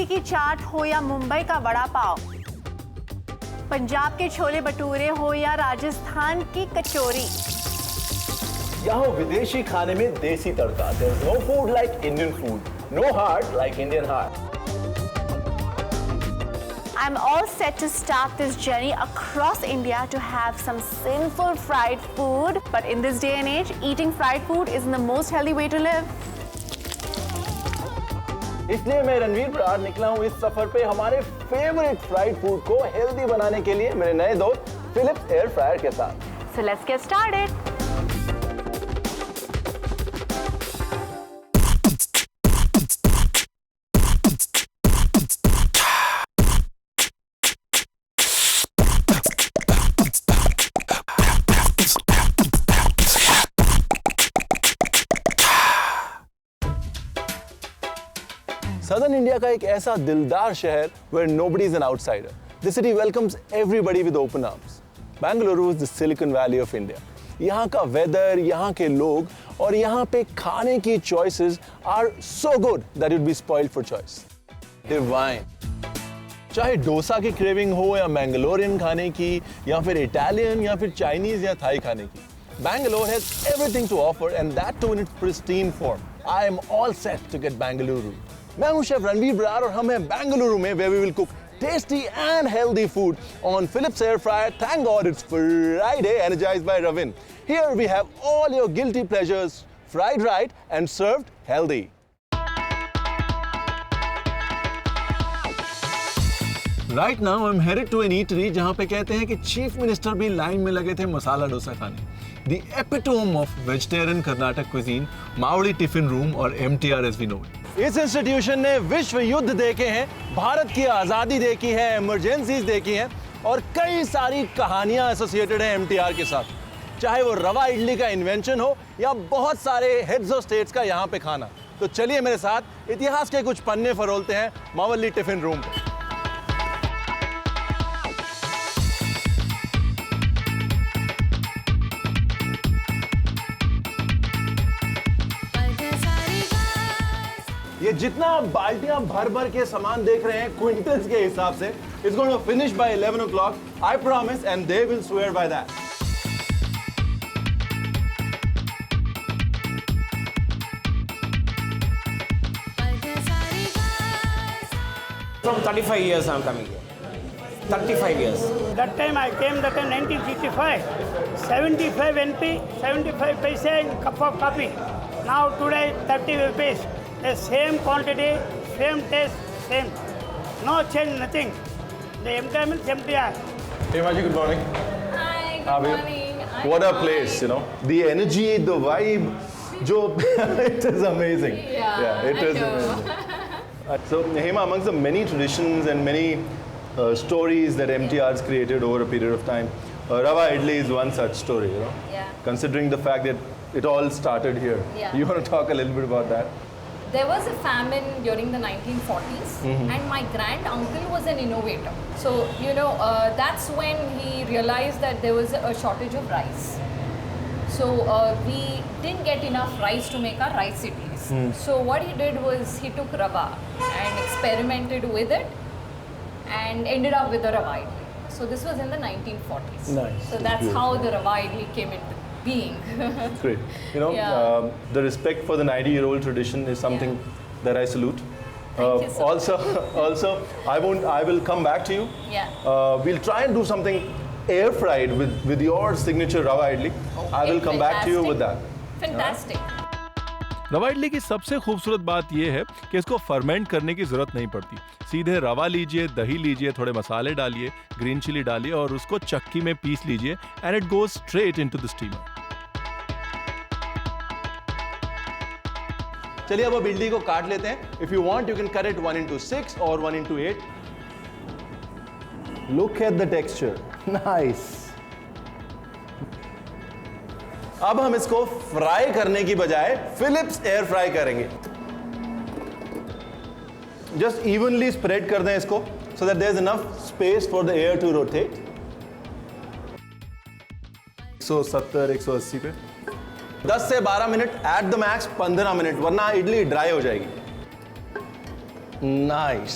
की चाट हो या मुंबई का वड़ा पाव, पंजाब के छोले भटूरे हो या राजस्थान की कचौरी, यहाँ विदेशी खाने में देसी तड़का। There's no food like Indian food, no heart like Indian heart. I'm all set to start this journey across India to have some sinful fried food. But in this day and age, eating fried food isn't the most healthy way to live. इसलिए मैं रणवीर बराड़ निकला हूँ इस सफर पे हमारे favourite fried food को healthy बनाने के लिए मेरे नए दोस्त फिलिप्स एयर फ्रायर के साथ। So let's get started. Southern India का एक ऐसा दिलदार शहर where nobody is an outsider. The city welcomes everybody with open arms. Bangalore is the Silicon Valley of India. यहाँ का वेदर, यहाँ के लोग और यहाँ पे खाने की choices are so good that you'd be spoiled for choice. Divine. चाहे डोसा की क्रेविंग हो या मैंगलोरियन खाने की या फिर इटालियन या फिर चाइनीज या थाई खाने की, Bangalore has everything to offer and that too in its pristine form. I am all set to get Bangalore. मैं हूं शेफ रणवीर बराड़ और हम हैं बेंगलुरु में where we will cook tasty and healthy food on Philips Air Fryer. Thank God it's Friday, energized by Ravin. Here we have all your guilty pleasures fried right and served healthy. Right now I'm headed to an eatery जहाँ पे कहते हैं कि chief minister भी line में लगे थे मसाला डोसा खाने. The epitome of vegetarian Karnataka cuisine, Maori Tiffin Room और MTR as we know it. इस इंस्टीट्यूशन ने विश्व युद्ध देखे हैं, भारत की आज़ादी देखी है, इमरजेंसीज देखी हैं और कई सारी कहानियां एसोसिएटेड हैं MTR के साथ. चाहे वो रवा इडली का इन्वेंशन हो या बहुत सारे हेड्स ऑफ स्टेट्स का यहाँ पे खाना. तो चलिए मेरे साथ इतिहास के कुछ पन्ने फरोलते हैं मावली टिफिन रूम पे. ये जितना आप बाल्टियां भर भर के सामान देख रहे हैं क्विंटल्स के हिसाब से, it's going to finish by 11 o'clock, I promise, and they will swear by that. From 35 years I'm coming here. 35 years. That time I came, that time 1965. 75 NP, 75 paise in cup of coffee. Now today 30 rupees. The same quantity, same taste, same. No change, nothing. The MTR means MTR. Hey Maji, good morning. Hi, good How are you? morning. What a place, you know. The energy, the vibe, it is amazing. Yeah, it is amazing. So Hema, amongst the many traditions and many stories that MTR has created over a period of time, Rava Idli is one such story, you know. Yeah. Considering the fact that it all started here. Yeah. You want to talk a little bit about that? There was a famine during the 1940s, and my grand uncle was an innovator. So, you know, that's when he realized that there was a shortage of rice. So, we didn't get enough rice to make our rice idlis. So, what he did was he took rava and experimented with it and ended up with the rava idli. So, this was in the 1940s. Nice. So, that's how the rava idli came into being. Great. You know, Yeah. the respect for the 90-year-old tradition is something that I salute. Thank you so Also, I will come back to you. Yeah. We'll try and do something air fried with your signature rava idli. I will come back to you with that. Fantastic. रवा इडली की सबसे खूबसूरत बात यह है कि इसको ferment करने की जरूरत नहीं पड़ती. सीधे रवा लीजिए, दही लीजिए, थोड़े मसाले डालिए, ग्रीन चिली डालिए और उसको चक्की में पीस लीजिए and it goes straight into the steamer. चलिए अब इडली को काट लेते हैं. If you want, you can cut it 1/6 or 1/8. Look at the texture. Nice. अब हम इसको फ्राई करने की बजाय फिलिप्स एयर फ्राई करेंगे. जस्ट इवनली स्प्रेड कर दें इसको so that there's enough space for the air to rotate. 170 180 पे 10 से 12 minute at the max, 15 minute, वरना इडली ड्राई हो जाएगी. Nice.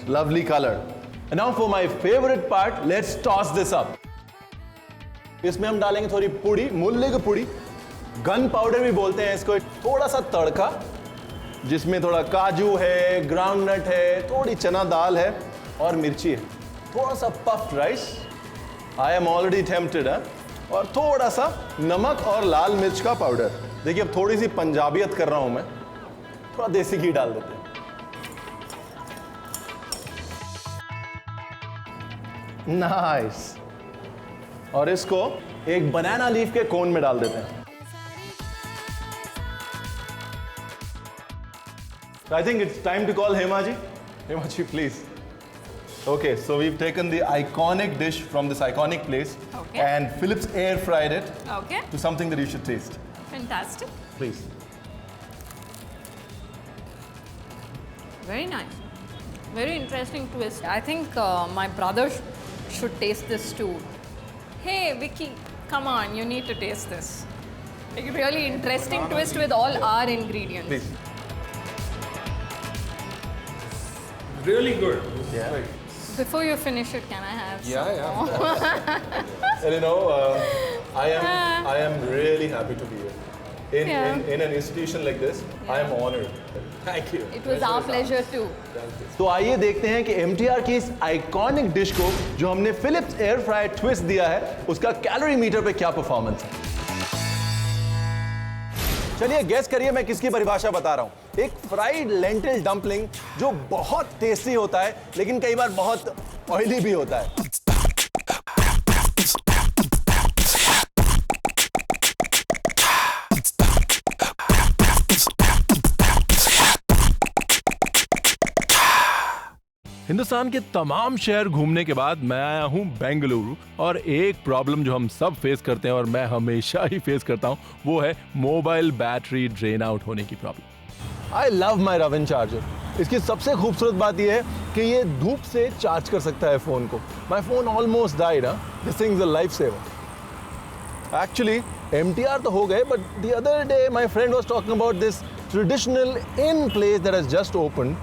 lovely color. And now for my favorite part, let's toss this up. इसमें हम डालेंगे थोड़ी पुड़ी, मूली की पुड़ी, गन पाउडर भी बोलते हैं इसको, थोड़ा सा तड़का जिसमें थोड़ा काजू है, ग्राउंडनट है, थोड़ी चना दाल है और मिर्ची है, थोड़ा सा puffed rice. I am already tempted है. और थोड़ा सा नमक और लाल मिर्च का पाउडर. देखिए अब थोड़ी सी पंजाबियत कर रहा हूं मैं, थोड़ा देसी घी डाल देते हैं. नाइस. और इसको एक बनाना लीफ के कोन में डाल देते हैं. I think it's time to call Hemaji. Hemaji, please. Okay, so we've taken the iconic dish from this iconic place and Philips air fried it to something that you should taste. Fantastic. Please. Very nice. Very interesting twist. I think my brother should taste this too. Hey, Vicky, come on, you need to taste this. Like, really interesting twist with all our ingredients. Please. Really good. Yeah. Before you finish it, can I have some? Yeah. And you know, I am really happy to be here. In an institution like this, I am honored. Thank you. It was our pleasure too. तो आइए देखते हैं कि MTR की इस iconic dish को जो हमने फिलिप्स एयर फ्रायर ट्विस्ट दिया है, उसका कैलोरी मीटर पे क्या परफॉर्मेंस है. चलिए गेस करिए मैं किसकी परिभाषा बता रहा हूं. एक फ्राइड लेंटिल डंपलिंग जो बहुत टेस्टी होता है लेकिन कई बार बहुत ऑयली भी होता है. हिंदुस्तान के तमाम शहर घूमने के बाद मैं आया हूँ बेंगलुरु और एक प्रॉब्लम जो हम सब फेस करते हैं और मैं हमेशा ही फेस करता हूँ वो है मोबाइल बैटरी ड्रेन आउट होने की problem. I love my Raven charger. इसकी सबसे खूबसूरत बात यह है कि ये धूप से चार्ज कर सकता है फोन को. My phone almost died. This thing is a life saver. Actually MTR तो हो गए but the other day my friend was talking about this traditional in place that has just open.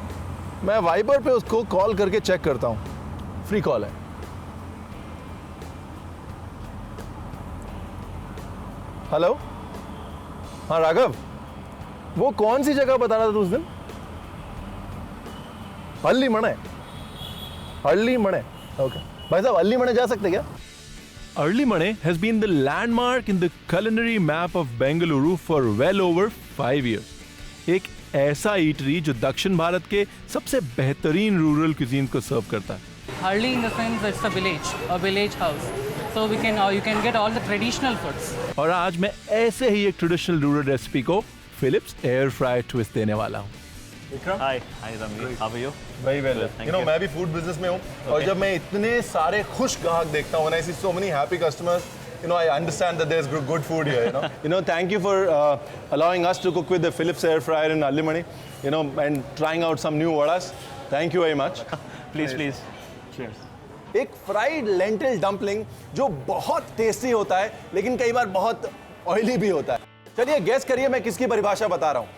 मैं Viber पे उसको call करके check करता हूं. Free call है. हेलो. हाँ राघव, वो कौन सी जगह बता रहा था उस दिन? हल्ली मणे. हल्ली मणे. ओके भाई साहब, हल्ली मणे जा सकते क्या? Early Mane has been the landmark in the culinary map of Bengaluru for well over 5 years. एक ऐसा ईटरी जो दक्षिण भारत के सबसे बेहतरीन रूरल क्यूजीन को सर्व करता है. Hardly in the sense it's a village house. So you can get all the traditional foods. और आज मैं ऐसे ही एक ट्रेडिशनल रूरल रेसिपी को फिलिप्स एयर फ्रायर ट्विस्ट देने वाला हूँ. Hi Ramvi, how are you? Very well. Thank You know, you. मैं भी फूड बिजनेस में हूँ और जब मैं इतने सारे खुश ग्राहक देखता हूँ, when I see so many happy customers, you know, I understand that there's good food here. You know, thank you for allowing us to cook with the Philips air fryer in Allimani, you know, and trying out some new vadas. Thank you very much. Please. Cheers. एक fried lentil dumpling जो बहुत tasty होता है लेकिन कई बार बहुत oily भी होता है. चलिए गेस करिए मैं किसकी परिभाषा बता रहा हूँ.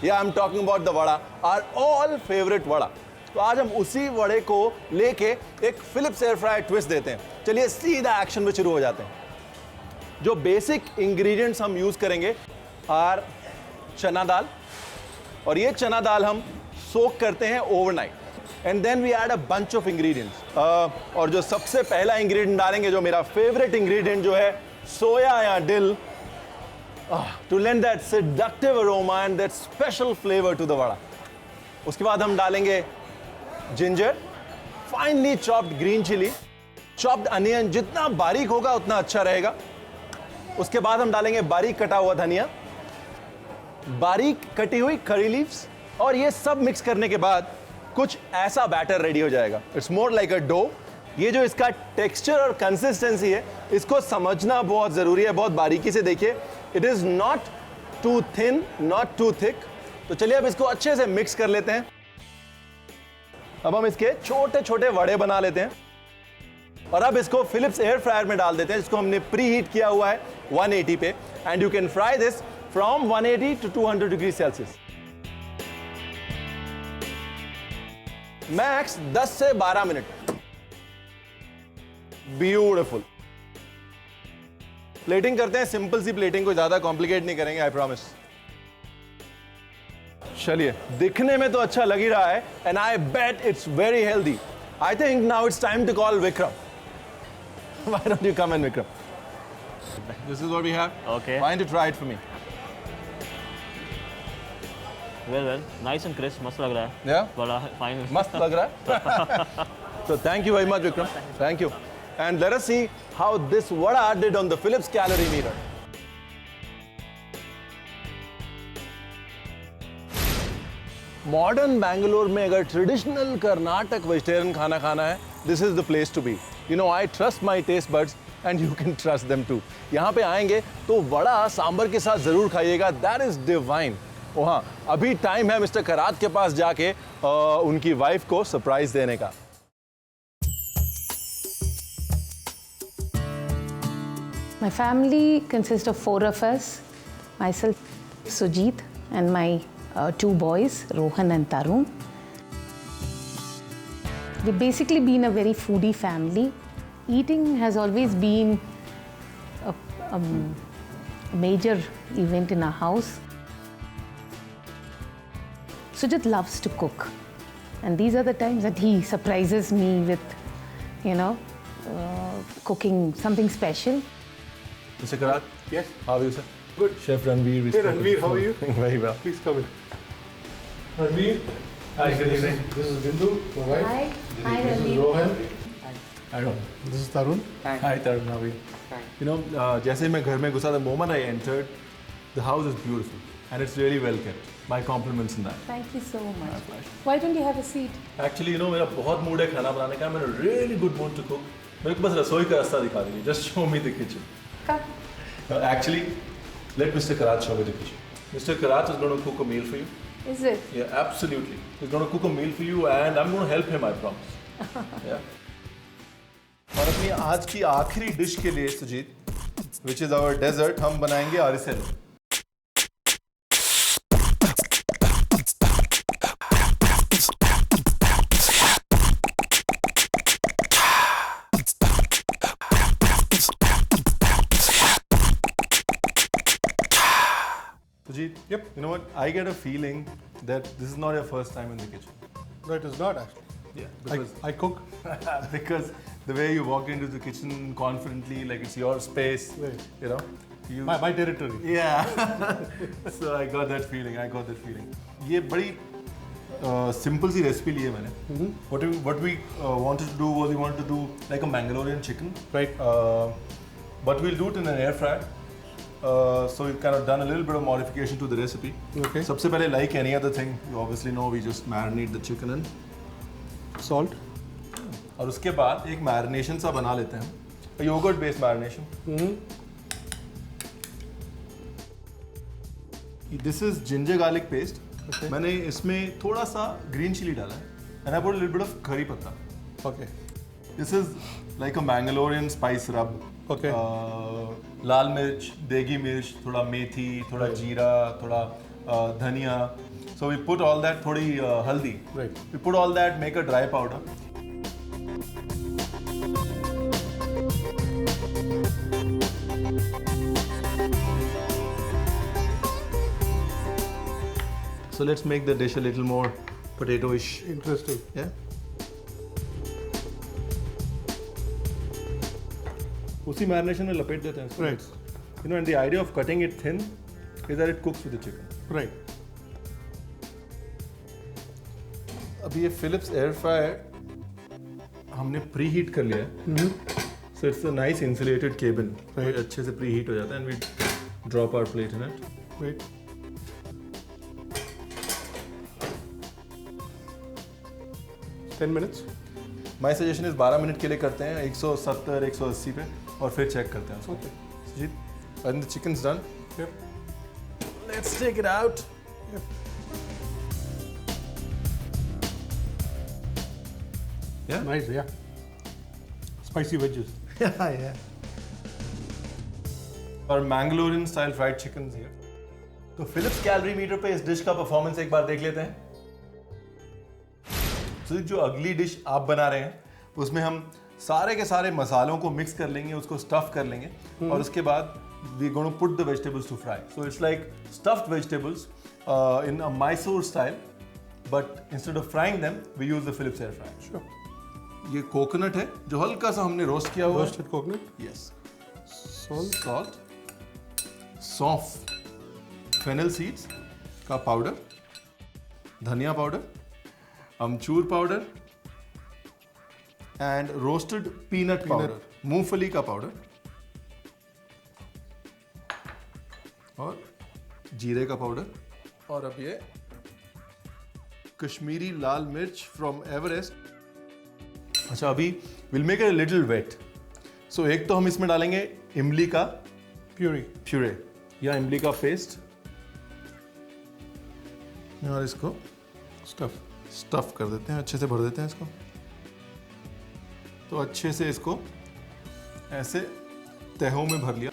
Yeah, I'm talking about the vada, our all favorite vada. तो आज हम उसी वड़े को लेके एक फिलिप्स एयर फ्रायर ट्विस्ट देते हैं. चलिए सीधा एक्शन में शुरू हो जाते हैं. जो बेसिक इंग्रेडिएंट्स हम यूज करेंगे आर चना दाल, और ये चना दाल हम सोक करते हैं overnight and then we add a bunch of ingredients. और जो सबसे पहला इंग्रेडिएंट डालेंगे, जो मेरा फेवरेट इंग्रेडिएंट जो है सोया या dill, to lend that seductive aroma and that special flavor to the vada. उसके बाद हम डालेंगे ginger, finely chopped green chili, chopped onion. जितना बारीक होगा उतना अच्छा रहेगा. उसके बाद हम डालेंगे बारीक कटा हुआ धनिया, बारीक कटी हुई करी लीव्स, और ये सब मिक्स करने के बाद कुछ ऐसा बैटर रेडी हो जाएगा. It's more like a dough. ये जो इसका टेक्सचर और कंसिस्टेंसी है, इसको समझना बहुत ज़रूरी है. बहुत बारीकी से देखिए. It is not too thin, not too thick. तो चलिए अब इसको अच्छे से मिक्स कर लेते हैं. अब हम इसके छोटे छोटे वड़े बना लेते हैं और अब इसको फिलिप्स एयर फ्रायर में डाल देते हैं, जिसको हमने प्री हीट किया हुआ है 180 पे. And you can fry this from 180 to 200 degree Celsius. Max 10 से 12 मिनट। ब्यूटीफुल। प्लेटिंग करते हैं, सिंपल सी प्लेटिंग, कोई ज्यादा कॉम्प्लिकेट नहीं करेंगे, आई प्रॉमिस। चलिए, दिखने में तो अच्छा लग ही रहा है, and I bet it's very healthy. I think now it's time to call Vikram. Why don't you come in, Vikram? This is what we have. Okay. Why don't you try it for me? Well, nice and crisp, मस्त लग रहा है। Yeah? बड़ा fine। मस्त लग रहा है। So thank you very much, Vikram. Thank you. And let us see how this vada did on the Philips calorie meter. Modern Bangalore में अगर traditional कर्नाटक vegetarian खाना खाना है, this is the place to be. You know, I trust my taste buds and you can trust them too. यहाँ पे आएंगे तो वड़ा सांबर के साथ जरूर खाइएगा, that is divine. ओ हाँ, अभी टाइम है मिस्टर करात के पास जाके उनकी वाइफ को सरप्राइज देने का। My family consists of 4 of us, myself, Sujit, and my 2 boys, Rohan and Tarun. We've basically been a very foodie family. Eating has always been a major event in our house. Sujit loves to cook, and these are the times that he surprises me with, cooking something special. Mr. Karat? Yes. How are you, sir? Good. Chef Ranveer. Hey Ranveer, how are you? Very well. Please come in. Ranveer. Hi, good evening. This is Bindu, my wife. Hi. Hi, This is Ranveer. Rohan. I don't. This is Tarun. Hi, Tarun. How are you? You know, जैसे मैं घर में घुसा, the moment I entered, the house is beautiful and it's really well kept. My compliments in that. Thank you so much. Why don't you have a seat? Actually, you know, मेरा बहुत mood है खाना बनाने का. I'm in a really good mood to cook. मेरे को बस रसोई का रास्ता दिखा दीजिए. Just show me the kitchen. Come. Actually, let Mr. Karat show me the kitchen. Mr. Karat is going to cook a meal for you. Is it? Yeah, absolutely. He's going to cook a meal for you and I'm going to help him, I promise. Yeah. और अपनी आज की आखिरी dish के लिए Sujit, which is our dessert, हम बनाएंगे आरिसेल. Sujit, Yep. you know what? I get a feeling that this is not your first time in the kitchen. No, it is not actually. Yeah, because I cook. because the way you walk into the kitchen confidently, like it's your space, Right. you know. You, My territory. yeah. So I got that feeling. ये बड़ी simple सी recipe ली है मैंने. What we wanted to do was we wanted to do like a Mangalorean chicken. Right. But we'll do it in an air fryer. So we've kind of done a little bit of modification to the recipe. Okay. सबसे पहले, like any other thing, you obviously know, we just marinate the chicken in Salt. और उसके बाद एक marination सा बना लेते हैं, a yogurt based marination. This is ginger garlic paste. Okay. मैंने इसमें थोड़ा सा green chili डाला है, and I put a little bit of curry पत्ता. Okay. This is like a Mangalorean spice rub. Okay. लाल मिर्च, देगी मिर्च, थोड़ा मेथी, थोड़ा जीरा, थोड़ा धनिया. So we put all that, थोड़ी हल्दी. Right. We put all that, make a dry powder. So let's make the dish a little more potato-ish. Interesting. Yeah. उसी marination में लपेट देते हैं इसको. Right. You know, and the idea of cutting it thin is that it cooks with the chicken. Right. अभी ये Philips air fryer हमने pre-heat कर लिया है. So it's a nice insulated cabin. Right. अच्छे से प्री-हीट हो जाता है, and we drop our plate in it. Right. $10 minutes. My suggestion is 12 minute के लिए करते हैं 170 180 पे और फिर चेक करते हैं उसको. Okay. Sujit, and the chicken's done. Yep. Let's take it out. Yep. Yeah. Nice, yeah. Spicy wedges. Yeah. और Mangalorean style fried chickens here. तो Philips calorie meter पे इस डिश का परफॉर्मेंस एक बार देख लेते हैं. तो जो अगली डिश आप बना रहे हैं उसमें हम सारे के सारे मसालों को मिक्स कर लेंगे, उसको स्टफ कर लेंगे और उसके बाद we gonna put the vegetables to fry. So it's like stuffed vegetables in a Mysore style, but instead of frying them we use the Philips air fryer. Sure. ये कोकोनट है जो हल्का सा हमने रोस्ट किया हुआ है. Roasted coconut. यस. Salt. सौंफ, फेनल सीड्स का पाउडर, धनिया powder, amchur powder and roasted peanut powder, मूंगफली का पाउडर और जीरे का पाउडर. और अब ये कश्मीरी लाल मिर्च फ्रॉम एवरेस्ट. अच्छा, अभी will make it a little wet. So एक तो हम इसमें डालेंगे इमली का प्यूरे या इमली का पेस्ट और इसको स्टफ कर देते हैं, अच्छे से भर देते हैं इसको. तो अच्छे से इसको ऐसे तहों में भर लिया.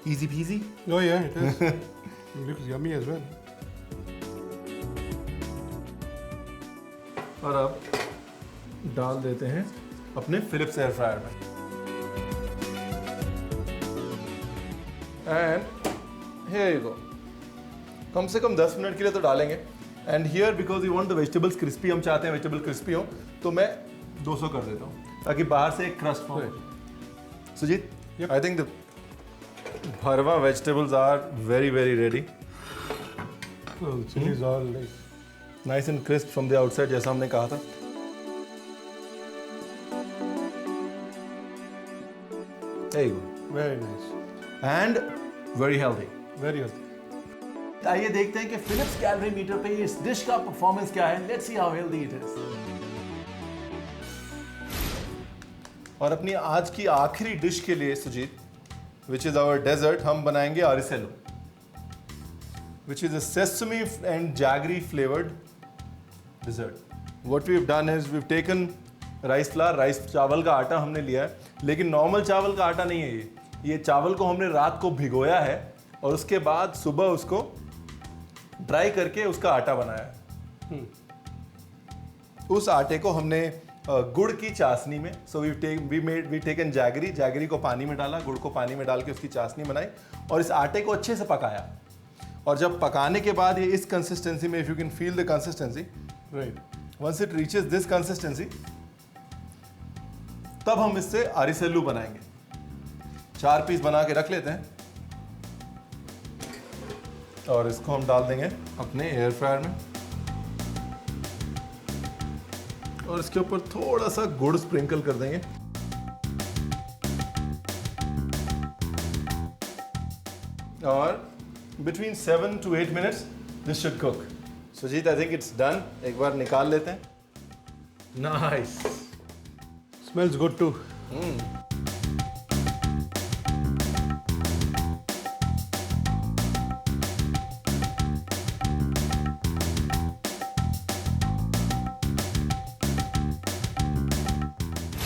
Easy PG. Oh yeah, it is. It looks yummy as well. और अब डाल देते हैं अपने फिलिप्स एयर फ्रायर में. And here you go. कम से कम 10 मिनट के लिए तो डालेंगे. And here because you want the vegetables crispy, हम चाहते हैं वेजिटेबल क्रिस्पी हो, तो मैं 200 कर देता हूँ ताकि बाहर से एक क्रस्ट फॉर्म हो. Sujit, I think the bharwa vegetables are very very ready. Well, chilies are like nice and crisp from the outside, जैसा हमने कहा था. There you go. very nice. And very healthy. Very healthy. आइए देखते हैं कि फिलिप्स कैलोरी मीटर पे इस डिश का परफॉर्मेंस क्या है. Let's see how healthy it is. और अपनी आज की आखिरी डिश के लिए Sujit, which is our dessert, हम बनाएंगे Ariselu, which is a sesame and jaggery flavoured dessert. What we have done is we have taken rice flour, rice चावल का आटा हमने लिया है, लेकिन नॉर्मल चावल का आटा नहीं है ये चावल को हमने रात को भिगोया है और उसके बाद सुबह उसको ड्राई करके उसका आटा बनाया है. उस आटे को हमने गुड़ की चाशनी में, सो वी टेकन जैगरी को पानी में डाला, गुड़ को पानी में डाल के उसकी चाशनी बनाई और इस आटे को अच्छे से पकाया. और जब पकाने के बाद ये इस कंसिस्टेंसी में, if you can feel the consistency, Right. Once it reaches this consistency, तब हम इससे अरिसेलू बनाएंगे. 4 पीस बना के रख लेते हैं और इसको हम डाल देंगे अपने एयर फ्रायर में और इसके ऊपर थोड़ा सा गुड़ स्प्रिंकल कर देंगे. और between 7 to 8 minutes this should cook. Sujit, I think it's done. एक बार निकाल लेते हैं. Nice. Smells good too.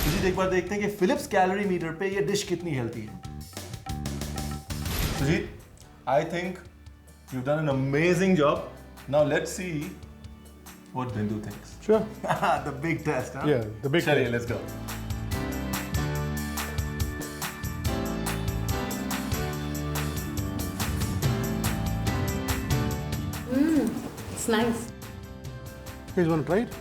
Sujit, एक बार देखते हैं कि फिलिप्स कैलोरी मीटर पे ये डिश कितनी हेल्थी है. Sujit, I think you've done an amazing job. Now let's see what Bindu thinks. Sure. The big test, huh? Yeah, the big Chaliye, test. let's go. It's nice. You guys want to try it?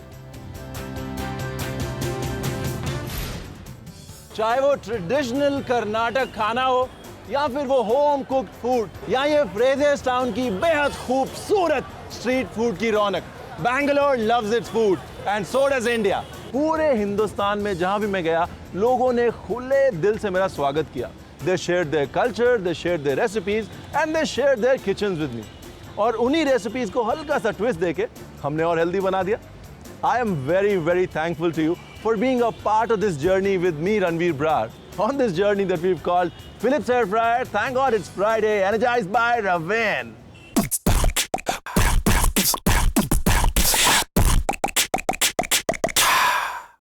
चाहे वो traditional Karnataka खाना हो या फिर वो home cooked food या ये फ्रेजर्स town की बेहद खूबसूरत स्ट्रीट फूड की रौनक, Bangalore loves its food and so does India. पूरे हिंदुस्तान में जहां भी मैं गया, लोगों ने खुले दिल से मेरा स्वागत किया. They shared their culture, they shared their recipes and they shared their kitchens with me. और उन्हीं रेसिपीज को हल्का सा ट्विस्ट देके हमने और हेल्दी बना दिया. I am very, very thankful to you for being a part of this journey with me, Ranveer Brar, on this journey that we've called Philips Air Fryer. Thank God it's Friday, energized by Raven.